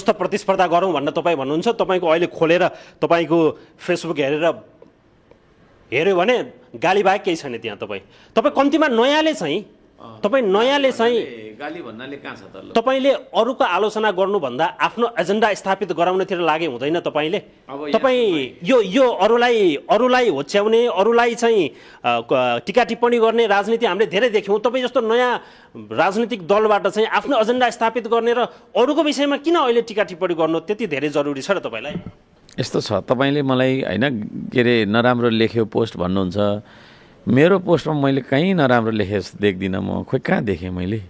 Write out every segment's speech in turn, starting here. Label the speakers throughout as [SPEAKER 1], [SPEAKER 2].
[SPEAKER 1] स्वस्थ प्रतिस्पर्धा गरौँ भन्न तपाईँ भन्नुहुन्छ। तपाईँको अहिले खोलेर तपाईँको फेसबुक हेऱ्यो भने गालीबाहेक केही छैन त्यहाँ। तपाईँ कम्तीमा नयाँले चाहिँ
[SPEAKER 2] गाली भन्नाले कहाँ छ त?
[SPEAKER 1] तपाईँले अरूको आलोचना गर्नुभन्दा आफ्नो एजेन्डा स्थापित गराउनेतिर लागे हुँदैन तपाईँले? तपाईँ यो अरूलाई होच्याउने, अरूलाई चाहिँ टिका टिप्पणी गर्ने राजनीति हामीले धेरै देख्यौँ। तपाईँ जस्तो नयाँ राजनीतिक दलबाट चाहिँ आफ्नो एजेन्डा स्थापित गर्ने र अरूको विषयमा किन अहिले टिका टिप्पणी गर्नु त्यति धेरै जरुरी छ र तपाईँलाई?
[SPEAKER 2] यस्तो छ, तपाईँले मलाई होइन के अरे नराम्रो लेख्यो पोस्ट भन्नुहुन्छ। मेरो पोस्टमा मैले कहीँ नराम्रो लेखेको देख्दिनँ म। खोइ कहाँ देखेँ मैले?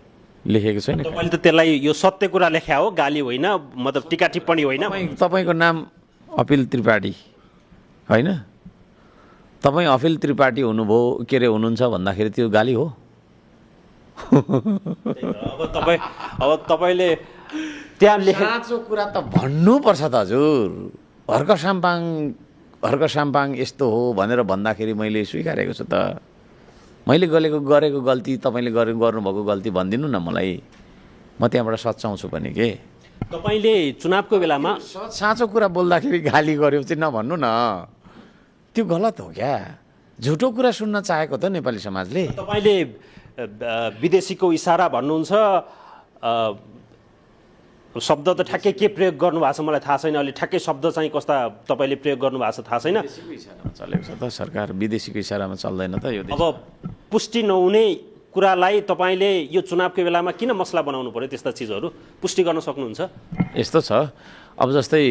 [SPEAKER 2] लेखेको छैन।
[SPEAKER 1] तपाईँले त त्यसलाई यो सत्य कुरा लेख्या हो, गाली होइन, मतलब टिका टिप्पणी होइन।
[SPEAKER 2] तपाईँको नाम अपिल त्रिपाठी होइन? तपाईँ अपिल त्रिपाठी हुनुभयो के अरे हुनुहुन्छ भन्दाखेरि त्यो गाली हो?
[SPEAKER 1] अब तपाईँले त्यहाँ
[SPEAKER 2] साँचो कुरा त भन्नुपर्छ त हजुर। हर्क साम्पाङ यस्तो हो भनेर भन्दाखेरि मैले स्वीकारेको छु त। मैले गरेको गल्ती तपाईँले गर्नुभएको गल्ती भनिदिनु न मलाई, म त्यहाँबाट सच्याउँछु पनि के।
[SPEAKER 1] तपाईँले चुनावको बेलामा
[SPEAKER 2] साँचो कुरा बोल्दाखेरि गाली गर्यो चाहिँ नभन्नु न, त्यो गलत हो क्या। झुटो कुरा सुन्न चाहेको त नेपाली समाजले।
[SPEAKER 1] तपाईँले विदेशीको इसारा भन्नुहुन्छ, शब्द त ठ्याक्कै के प्रयोग गर्नुभएको छ मलाई थाहा छैन। अहिले ठ्याक्कै शब्द चाहिँ कस्ता तपाईँले प्रयोग गर्नुभएको छ थाहा छैन।
[SPEAKER 2] इसारामा चलेको छ त सरकार, विदेशीको इसारामा चल्दैन त यो।
[SPEAKER 1] अब पुष्टि नहुने कुरालाई तपाईँले यो चुनावको बेलामा किन मसला बनाउनु पर्यो? त्यस्ता चिजहरू पुष्टि गर्न सक्नुहुन्छ?
[SPEAKER 2] यस्तो छ, अब जस्तै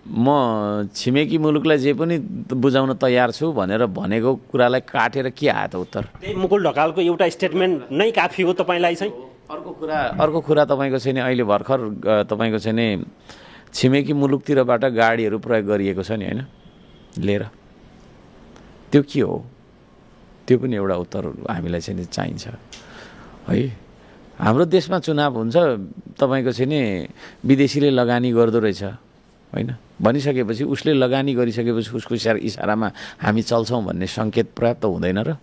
[SPEAKER 2] म छिमेकी मुलुकलाई जे पनि बुझाउन तयार छु भनेर भनेको कुरालाई काटेर के आयो त उत्तर?
[SPEAKER 1] त्यही मुकुल ढकालको एउटा स्टेटमेन्ट नै काफी हो तपाईँलाई चाहिँ?
[SPEAKER 2] अर्को कुरा तपाईँको चाहिँ नि अहिले भर्खर तपाईँको चाहिँ नि छिमेकी मुलुकतिरबाट गाडीहरू प्रयोग गरिएको छ नि होइन लिएर, त्यो के हो? त्यो पनि एउटा उत्तर हामीलाई चाहिँ नि चाहिन्छ है। हाम्रो देशमा चुनाव हुन्छ, तपाईँको चाहिँ नि विदेशीले लगानी गर्दो रहेछ होइन भनिसकेपछि उसले लगानी गरिसकेपछि उसको इसारामा हामी चल्छौँ भन्ने सङ्केत पर्याप्त हुँदैन र?